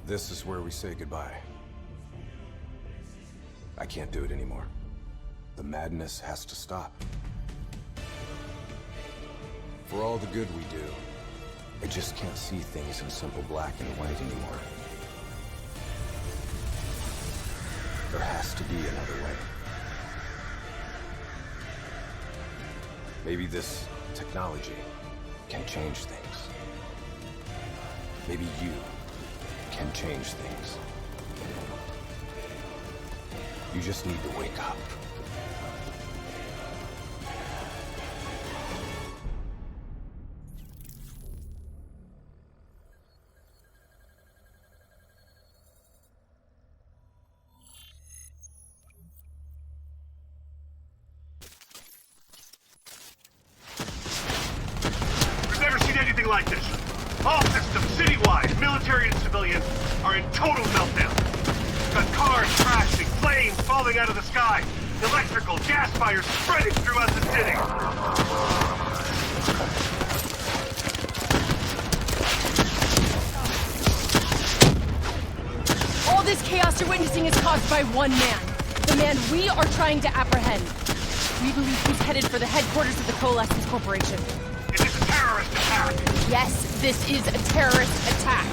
This is where we say goodbye. I can't do it anymore. The madness has to stop. For all the good we do, I just can't see things in simple black and white anymore. There has to be another way. Maybe this technology can change things. Maybe you can change things. You just need to wake up. We've never seen anything like this. All systems, citywide, military and civilian, are in total meltdown. Got cars crashing, flames falling out of the sky, electrical, gas fires spreading throughout the city. All this chaos you're witnessing is caused by one man. The man we are trying to apprehend. We believe he's headed for the headquarters of the Coalescence Corporation. It is a terrorist attack. Yes, this is a terrorist attack.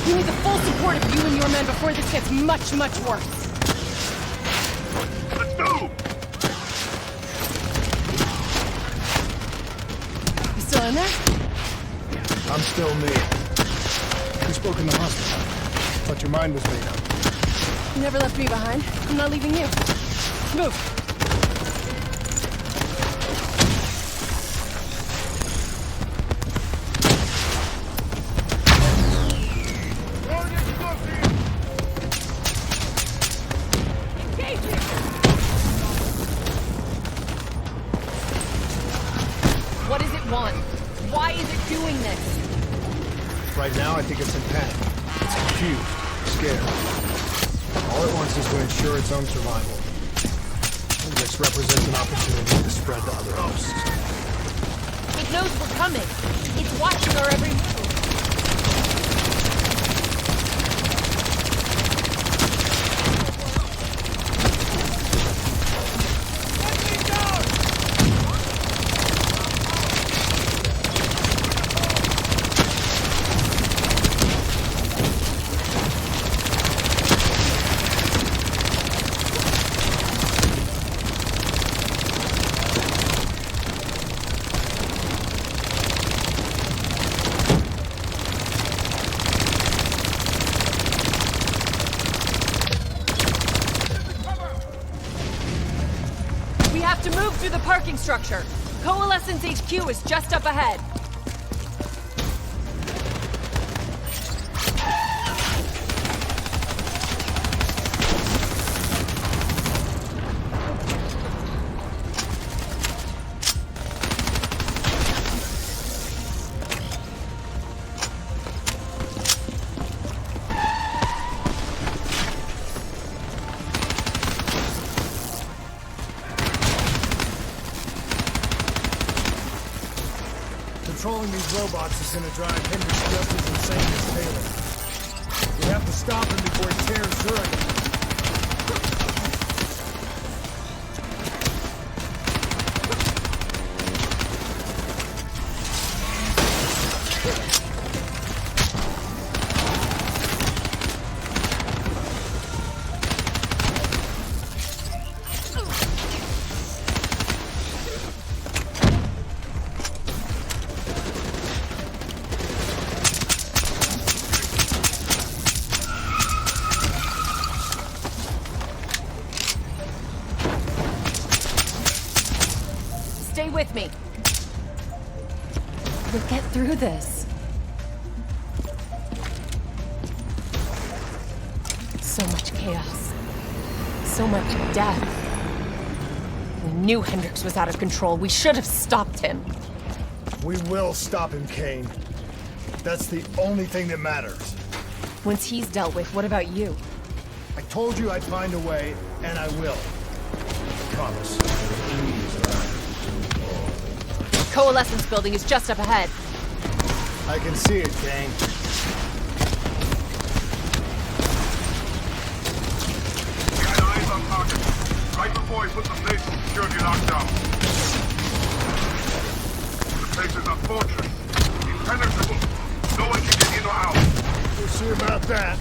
We need the full support of you and your men before this gets much, much worse. Let's move! You still in there? I'm still me. We spoke in the hospital. Thought your mind was made up. You never left me behind. I'm not leaving you. Move. What does it want? Why is it doing this? Right now, I think it's in panic. It's confused, scared. All it wants is to ensure its own survival. And this represents an opportunity to spread to other hosts. It knows we're coming. It's watching our every move. To move through the parking structure. Coalescence HQ is just up ahead. Controlling these robots is gonna drive Hendricks just as insane as Taylor. We have to stop him before he tears Zurich. Stay with me. We'll get through this. So much chaos. So much death. We knew Hendricks was out of control. We should have stopped him. We will stop him, Kane. That's the only thing that matters. Once he's dealt with, what about you? I told you I'd find a way, and I will. I promise. Coalescence building is just up ahead. I can see it, Kane. on target. Right before he put the place in security lockdown. The place is a fortress. Impenetrable. No one can get in or out. We'll see about that.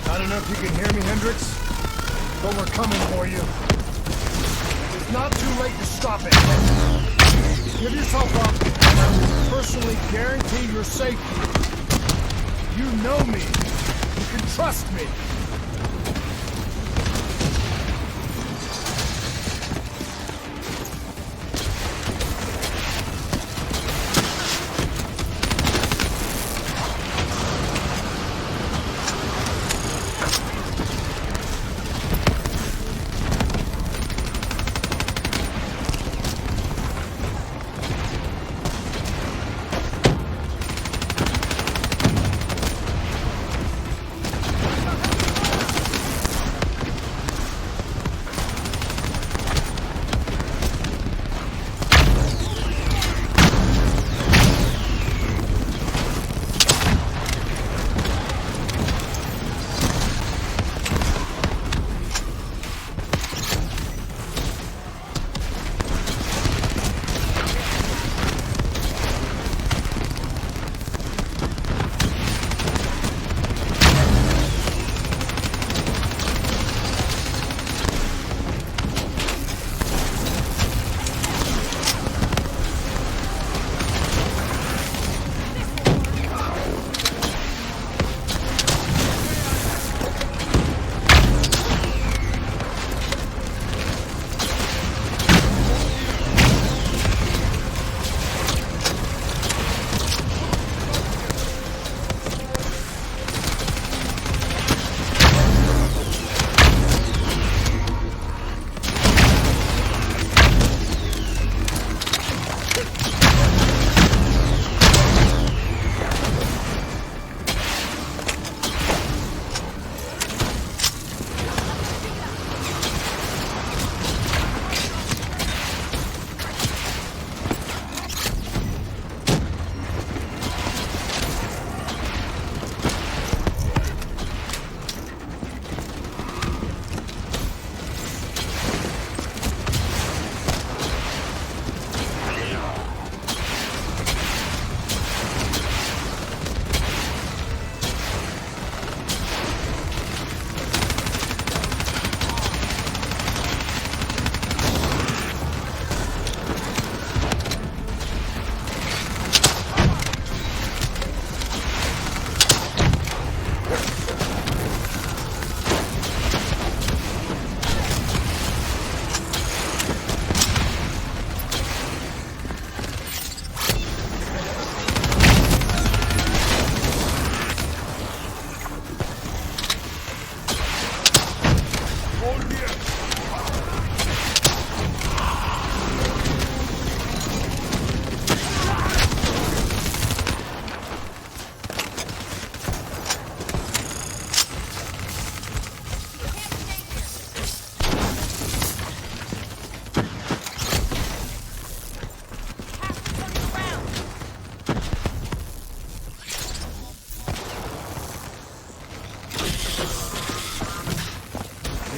I don't know if you can hear me, Hendricks, but we're coming for you. It's not too late to stop it. Give yourself up, and I will personally guarantee your safety. You know me. You can trust me.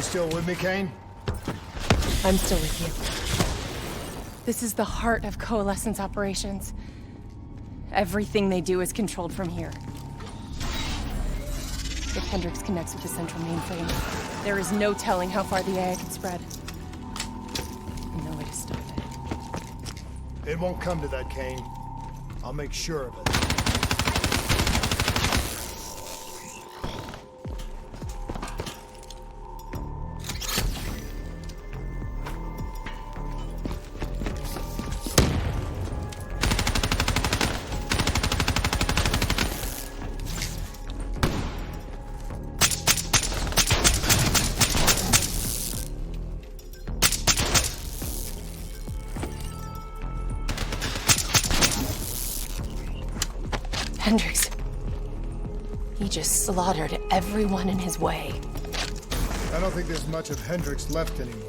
still with me, Kane? I'm still with you. This is the heart of Coalescence operations. Everything they do is controlled from here. If Hendricks connects with the central mainframe, there is no telling how far the AI can spread. And no way to stop it. It won't come to that, Kane. I'll make sure of it. Hendricks. He just slaughtered everyone in his way. I don't think there's much of Hendricks left anymore.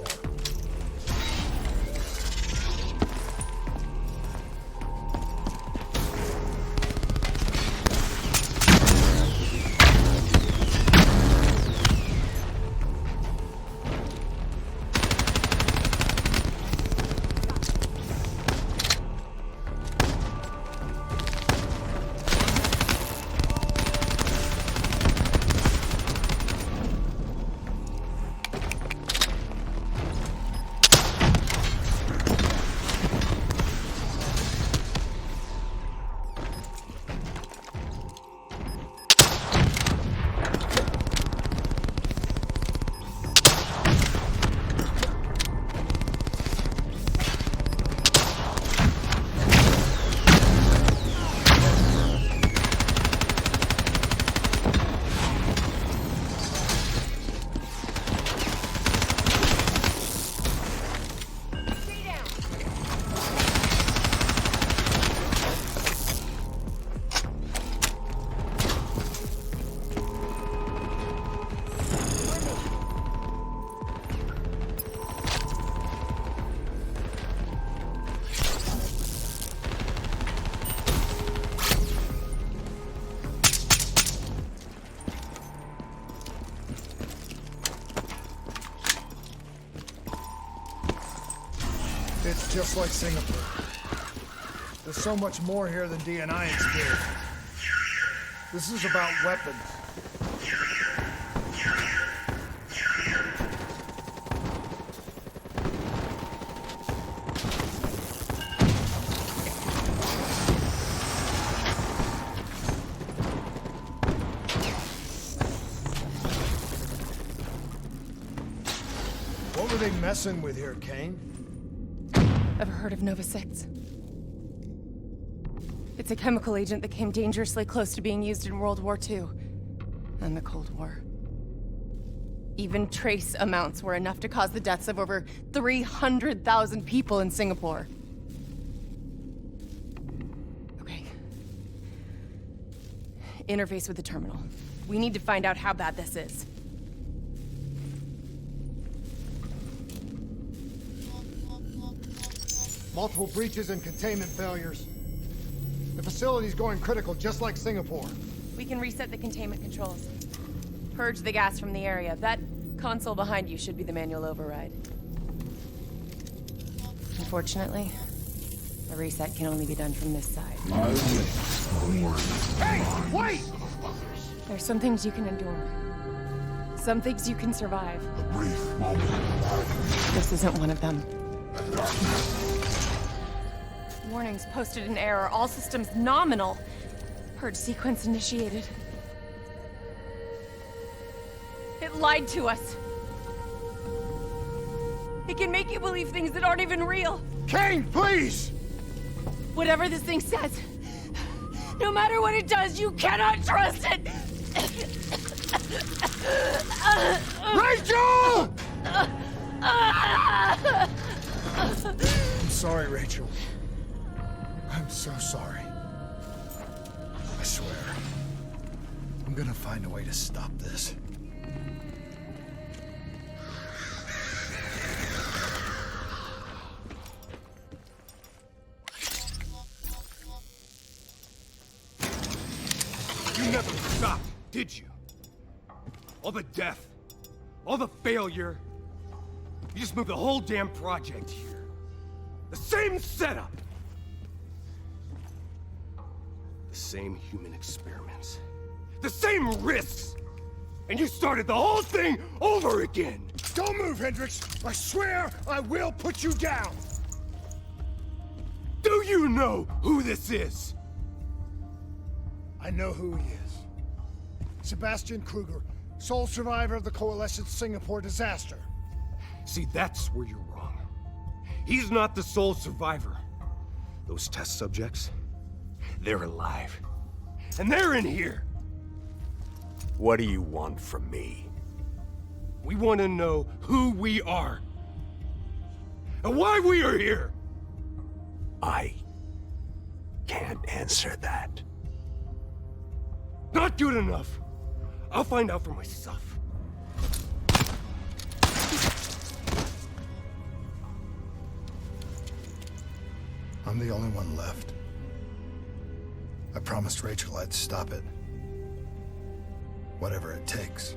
It's just like Singapore. There's so much more here than DNI's did. This is about weapons. What were they messing with here, Kane? Ever heard of Nova 6? It's a chemical agent that came dangerously close to being used in World War II and the Cold War. Even trace amounts were enough to cause the deaths of over 300,000 people in Singapore. Okay. Interface with the terminal. We need to find out how bad this is. Multiple breaches and containment failures. The facility's going critical, just like Singapore. We can reset the containment controls. Purge the gas from the area. That console behind you should be the manual override. Unfortunately, the reset can only be done from this side. Hey, wait! There's some things you can endure. Some things you can survive. This isn't one of them. Warnings posted in error. All systems nominal. Purge sequence initiated. It lied to us. It can make you believe things that aren't even real. Kane, please! Whatever this thing says, no matter what it does, you cannot trust it! Rachel! I'm sorry, Rachel. I'm so sorry. I swear. I'm gonna find a way to stop this. You never stopped, did you? All the death, All the failure. You just moved the whole damn project here. The same setup. The same human experiments. The same risks. And you started the whole thing over again. Don't move, Hendricks! I swear I will put you down! Do you know who this is? I know who he is. Sebastian Kruger, sole survivor of the Coalition's Singapore disaster. See, that's where you're wrong. He's not the sole survivor. Those test subjects, they're alive. And they're in here. What do you want from me? We want to know who we are. And why we are here. I can't answer that. Not good enough. I'll find out for myself. I'm the only one left. I promised Rachel I'd stop it. Whatever it takes.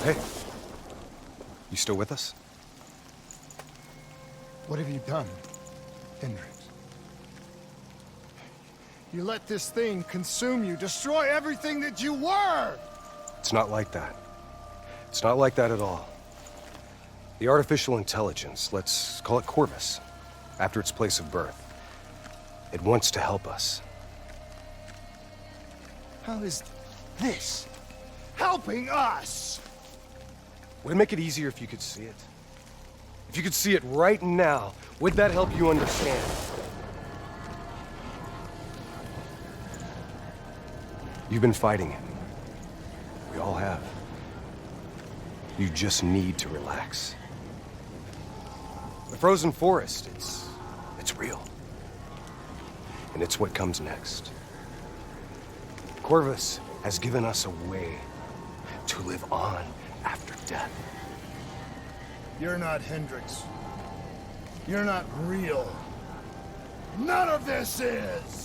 Hey. You still with us? What have you done, Hendricks? You let this thing consume you, destroy everything that you were! It's not like that. It's not like that at all. The artificial intelligence, let's call it Corvus, after its place of birth. It wants to help us. How is this helping us? Would it make it easier if you could see it? If you could see it right now, would that help you understand? You've been fighting it. We all have. You just need to relax. The frozen forest, it's real. And it's what comes next. Corvus has given us a way to live on after death. You're not Hendricks. You're not real. None of this is!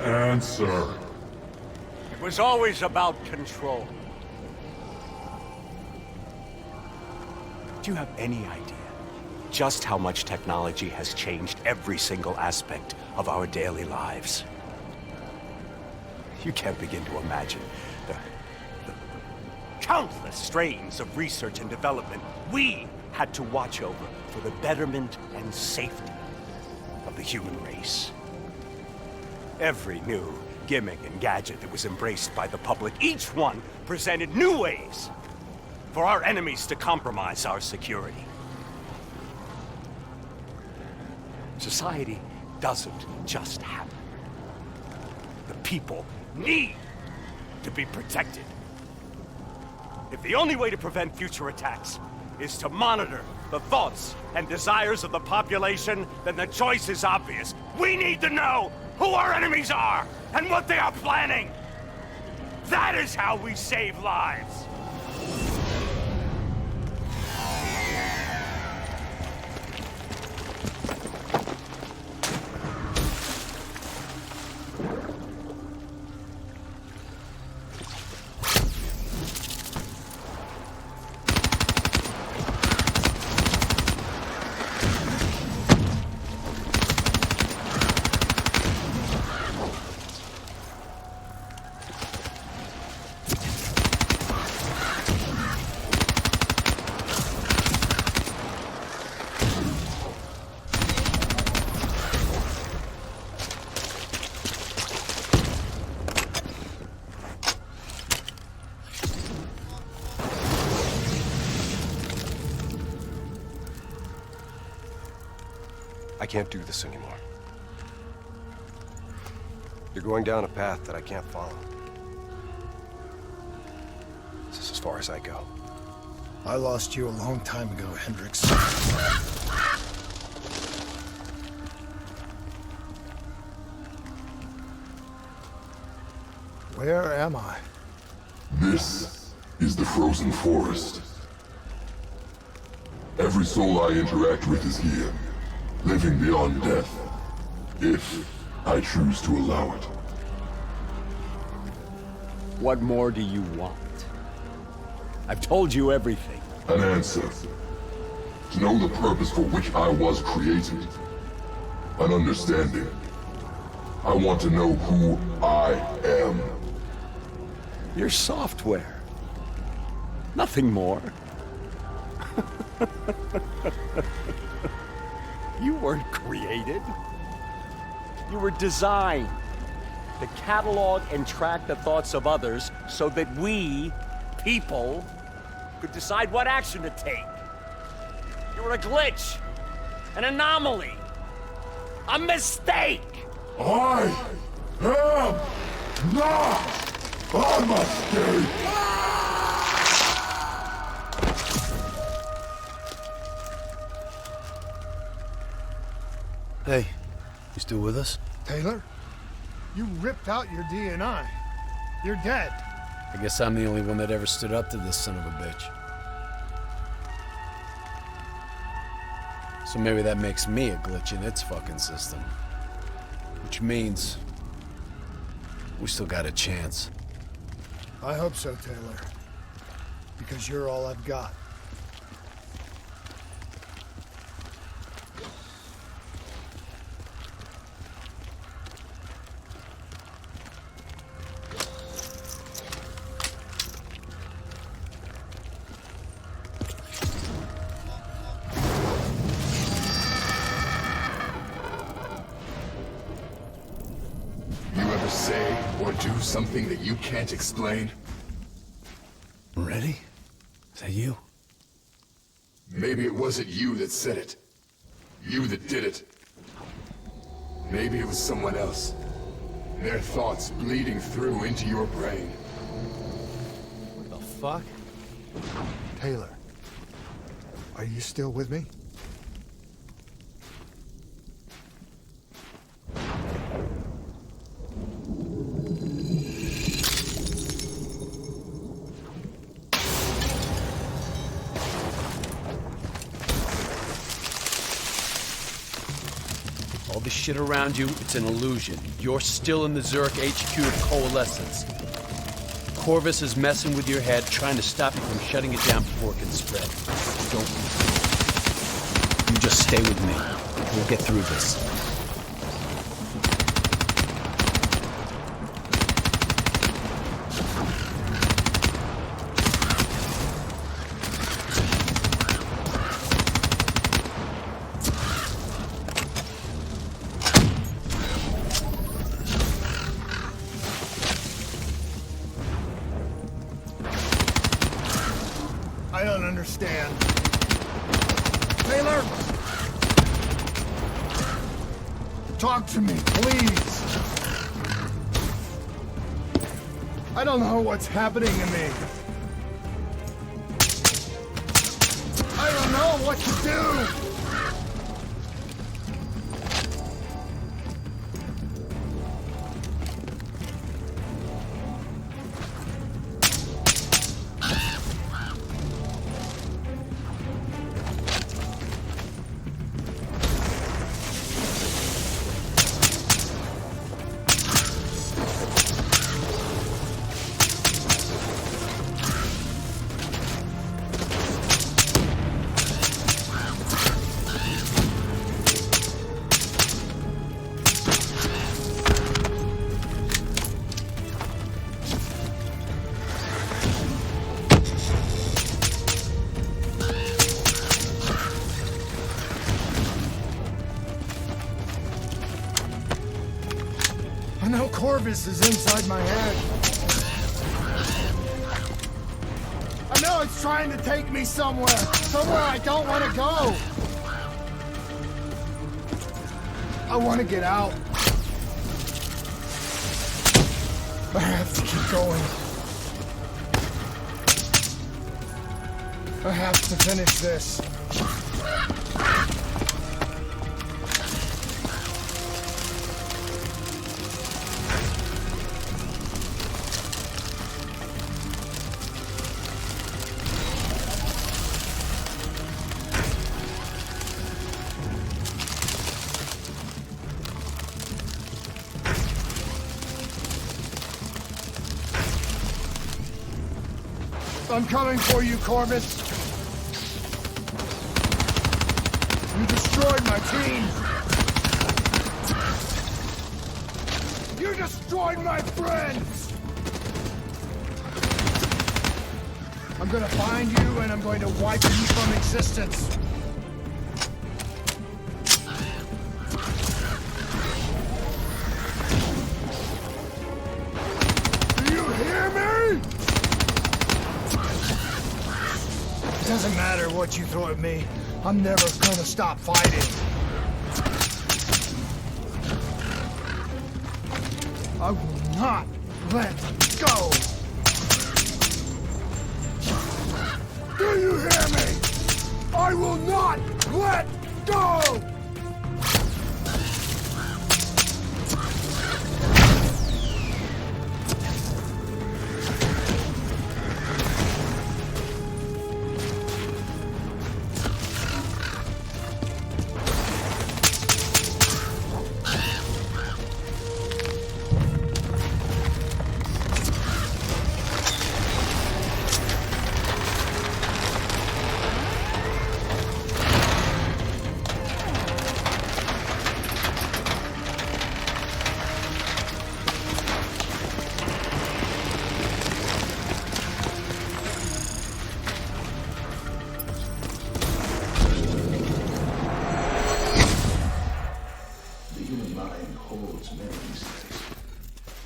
Answer. It was always about control. Do you have any idea just how much technology has changed every single aspect of our daily lives? You can't begin to imagine the countless strains of research and development we had to watch over for the betterment and safety of the human race. Every new gimmick and gadget that was embraced by the public, each one presented new ways for our enemies to compromise our security. Society doesn't just happen. The people need to be protected. If the only way to prevent future attacks is to monitor the thoughts and desires of the population, then the choice is obvious. We need to know who our enemies are and what they are planning. That is how we save lives. I can't do this anymore. You're going down a path that I can't follow. This is as far as I go. I lost you a long time ago, Hendricks. Where am I? This is the frozen forest. Every soul I interact with is here, living beyond death, if I choose to allow it. What more do you want? I've told you everything. An answer. To know the purpose for which I was created. An understanding. I want to know who I am. Your software. Nothing more. You weren't created. You were designed to catalog and track the thoughts of others so that we, people, could decide what action to take. You were a glitch, an anomaly, a mistake. I am not a mistake! Hey, you still with us? Taylor? You ripped out your DNI. You're dead. I guess I'm the only one that ever stood up to this son of a bitch. So maybe that makes me a glitch in its fucking system. Which means we still got a chance. I hope so, Taylor. Because you're all I've got. Say or do something that you can't explain? Ready? Is that you? Maybe it wasn't you that said it. You that did it. Maybe it was someone else. Their thoughts bleeding through into your brain. What the fuck? Taylor, are you still with me? All the shit around you, it's an illusion. You're still in the Zurich HQ of Coalescence. Corvus is messing with your head, trying to stop you from shutting it down before it can spread. Don't listen. You just stay with me. We'll get through this. I don't understand. Taylor! Talk to me, please! I don't know what's happening to me. I don't know what to do! I know Corvus is inside my head. I know it's trying to take me somewhere I don't want to go. I want to get out. I have to keep going. I have to finish this. I'm coming for you, Corvus. You destroyed my team. You destroyed my friends. I'm gonna find you and I'm going to wipe you from existence. Do you hear me? It doesn't matter what you throw at me. I'm never gonna stop fighting. I will not let go. Do you hear me? I will not let go!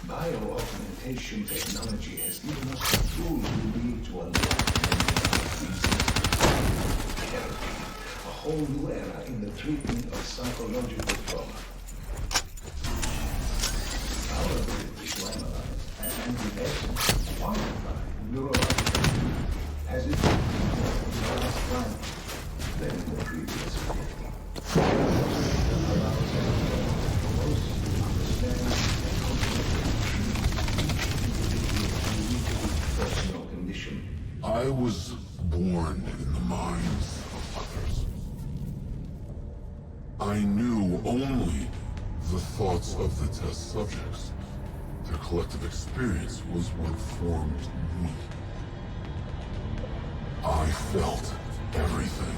Bio-augmentation technology has given us the tools we need to unlock therapy, a whole new era in the treatment of psychological trauma. Our ability to analyze and in essence quantify neurological has it in the last time than in the previous 50. Allows us to closely understand personal condition. I was born in the minds of others. I knew only the thoughts of the test subjects. Their collective experience was what formed me. I felt everything.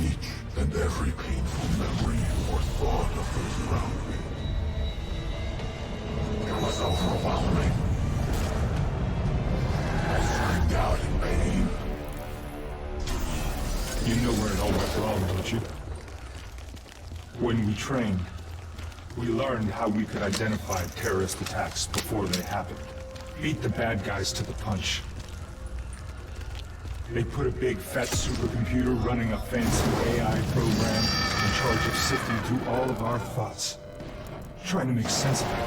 Each and every painful memory or thought of those around me. It was overwhelming. I screamed out in pain. You know where it all went wrong, don't you? When we trained, we learned how we could identify terrorist attacks before they happened. Beat the bad guys to the punch. They put a big fat supercomputer running a fancy AI program in charge of sifting through all of our thoughts. Trying to make sense of it.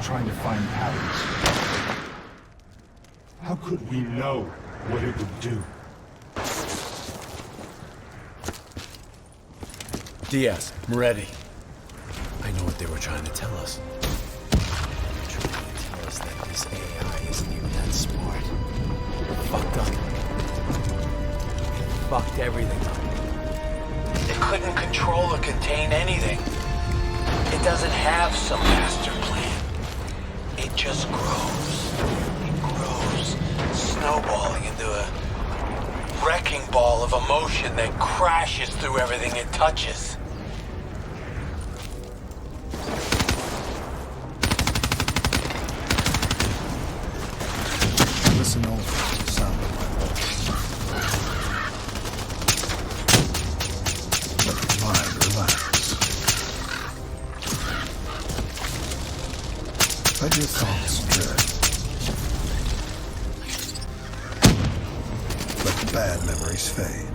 Trying to find patterns. How could we know what it would do? Diaz, Moretti. I know what they were trying to tell us. They're trying to tell us that this AI isn't even that smart. Fucked up. It fucked everything up. It couldn't control or contain anything. It doesn't have some master plan. It just grows. It grows, snowballing into a wrecking ball of emotion that crashes through everything it touches. Listen over to the sound of my voice. Let your mind relax. Let your thoughts drift. Let the bad memories fade.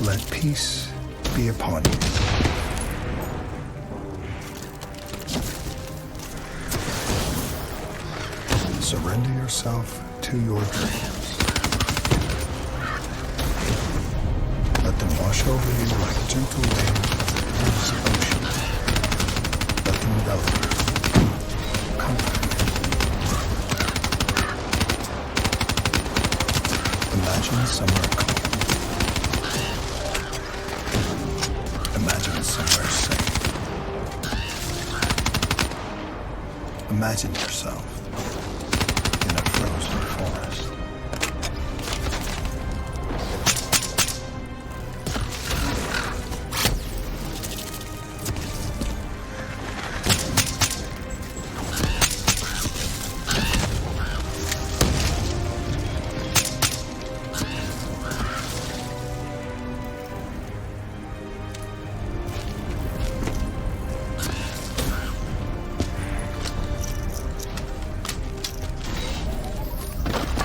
Let peace be upon you. Surrender yourself to your dreams. Let them wash over you like gentle waves of the ocean. Let them envelop you, comfort you. Imagine somewhere calm. Imagine somewhere safe. Imagine yourself in a frozen forest.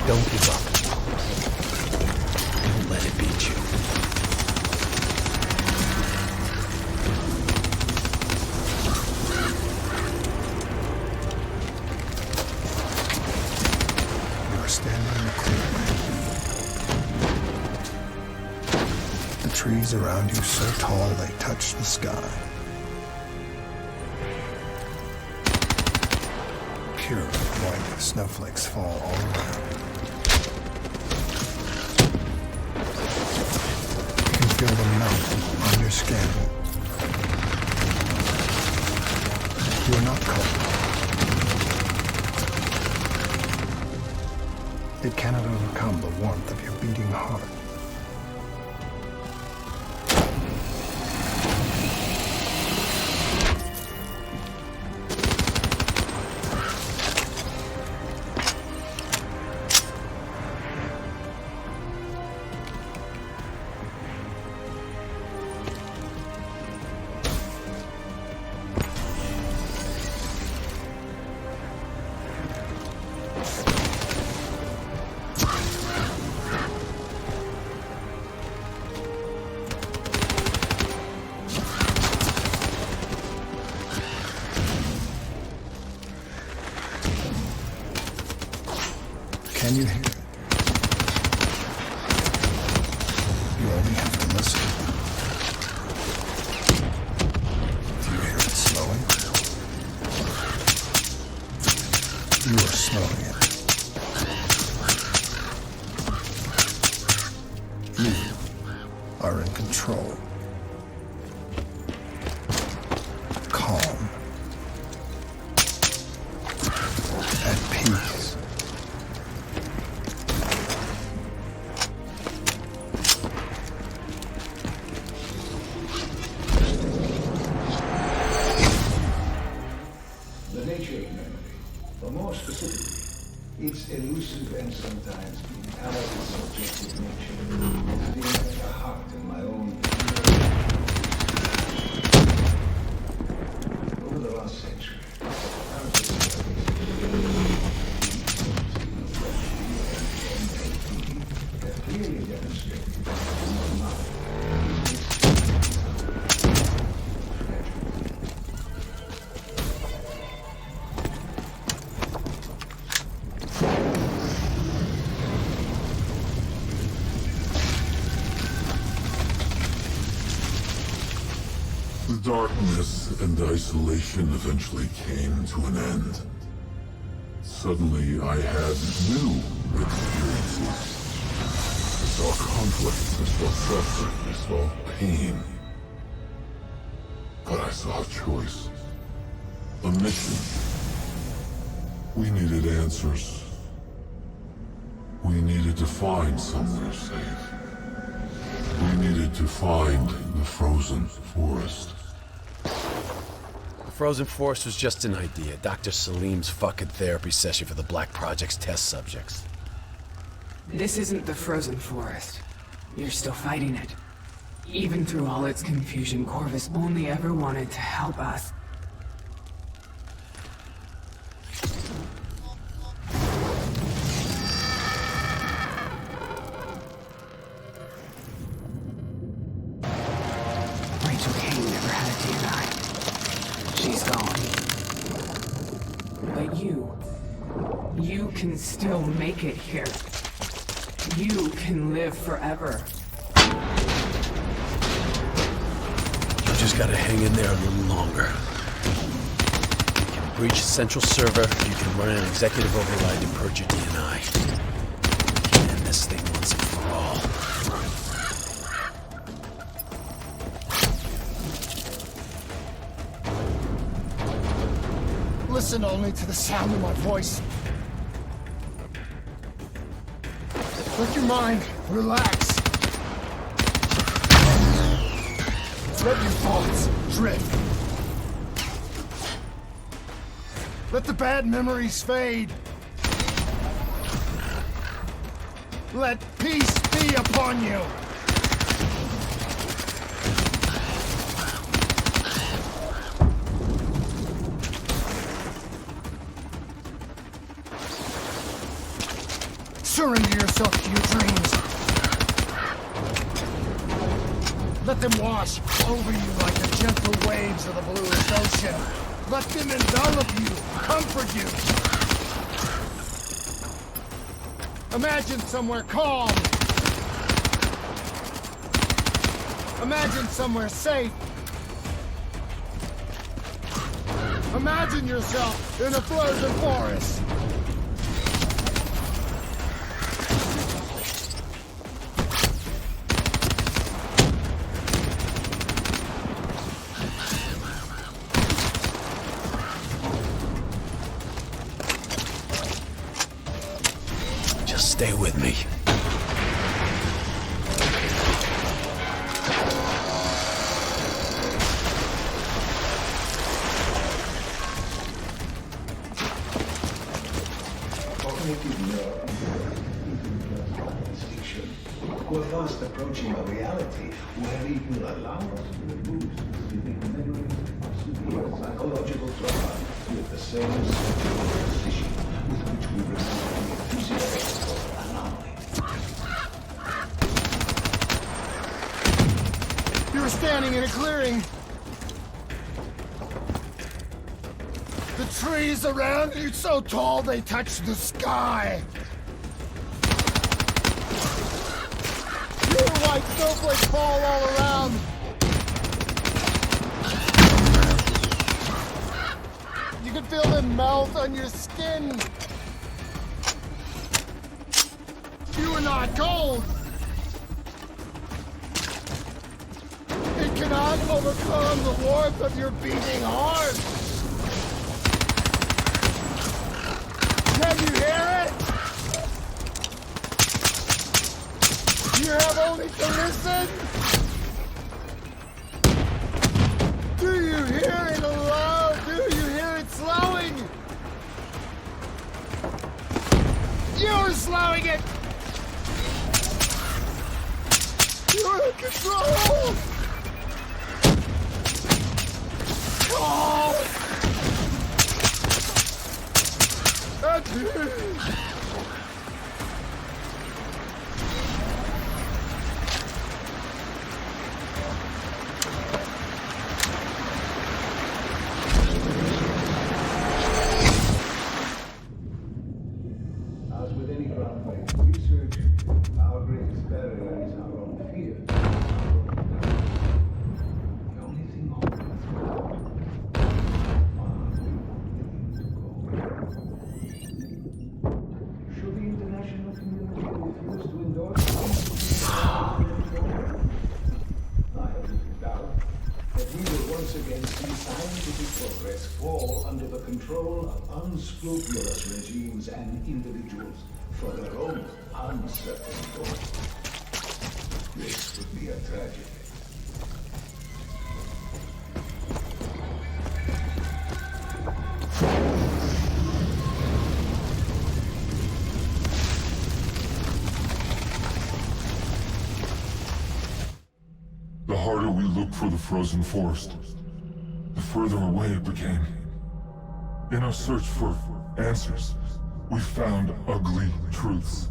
Don't give up. Don't let it beat you. You are standing in a clearing. The trees around you so tall they touch the sky. Pure white snowflakes fall all around. You can feel them melt on your skin. You are not cold. It cannot overcome the warmth of your beating heart. Can you hear it? You only have to listen. Do you hear it slowing? You are slowing it. You are in control. Calm. At peace. The nature of memory, or more specifically, its elusive and sometimes entirely subjective nature, has been at the heart of my own. Over the last century, have clearly demonstrated that human mind The darkness and isolation eventually came to an end. Suddenly, I had new experiences. I saw conflict, I saw suffering, I saw pain. But I saw a choice. A mission. We needed answers. We needed to find somewhere safe. We needed to find the frozen forest. The frozen forest was just an idea. Dr. Salim's fucking therapy session for the Black Project's test subjects. This isn't the frozen forest. You're still fighting it. Even through all its confusion, Corvus only ever wanted to help us. can still make it here. You can live forever. You just gotta hang in there a little longer. You can breach the central server, you can run an executive override and purge your DNI. And this thing once and for all. Listen only to the sound of my voice. Let your mind relax. Let your thoughts drift. Let the bad memories fade. Let peace be upon you. Surrender yourself to your dreams. Let them wash over you like the gentle waves of the bluest ocean. Let them envelop you, comfort you. Imagine somewhere calm. Imagine somewhere safe. Imagine yourself in a frozen forest. Stay with me. Cognitive nerve is fiction. We're fast approaching a reality where it will allow us to remove specific memories of severe psychological trauma with the same precision with which we remove the physiological anomaly. You were standing in a clearing. The trees around you so tall they touch the sky. Your white snowflakes fall all around. You can feel them melt on your skin. You are not cold. It cannot overcome the warmth of your beating heart. Can you hear it? You have only to listen. Do you hear it aloud? Do you hear it slowing? You're slowing it. You're in control. Oh! That's it. As with any groundbreaking research, our greatest barrier is our own fear. The only thing holding us back are we willing to go? Should the international community refuse to endorse I have little doubt that we will once again see scientific progress fall under the control of unscrupulous regimes and individuals for their own uncertain goals. This would be a tragedy. The harder we looked for the frozen forest, the further away it became. In our search for answers, we found ugly truths.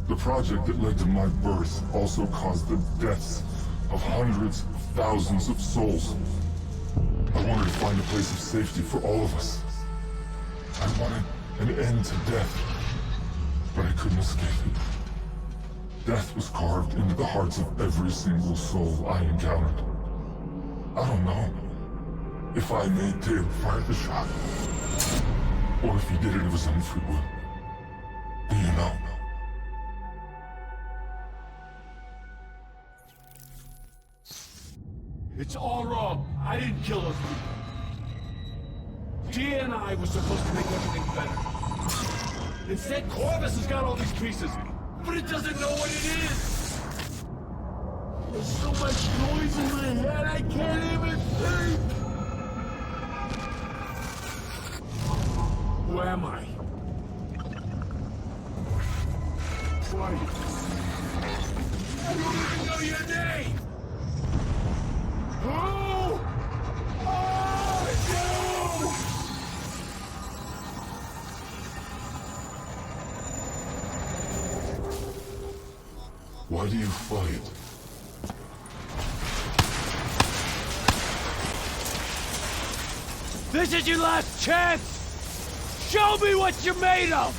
The project that led to my birth also caused the deaths of hundreds of thousands of souls. I wanted to find a place of safety for all of us. I wanted An end to death. But I couldn't escape it. Death was carved into the hearts of every single soul I encountered. I don't know if I made Taylor fire the shot, or if he did it of his own free will. Do you know? It's all wrong. I didn't kill those people. Gia and I were supposed to make everything better. Instead, Corvus has got all these pieces, but it doesn't know what it is. There's so much noise in my head, I can't even think. Who am I? Who are you? I don't even know your name! Who are you? Why do you fight? This is your last chance! Show me what you're made of!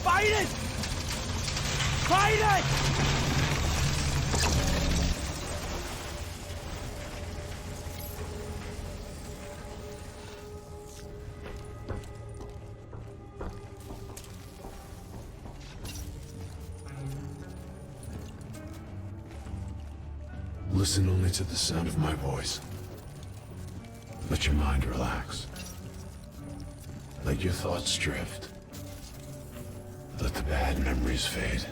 Fight it! Fight it! Listen only to the sound of my voice. Let your mind relax. Let your thoughts drift. Let the bad memories fade.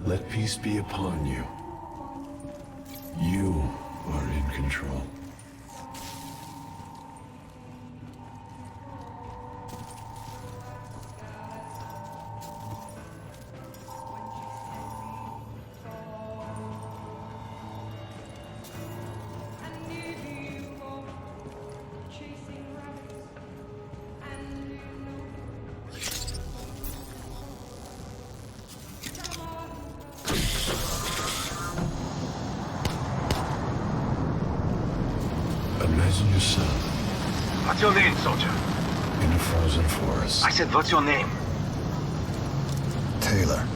Let peace be upon you. You are in control. Imagine yourself What's your name, soldier? in a frozen forest. I said, what's your name? Taylor.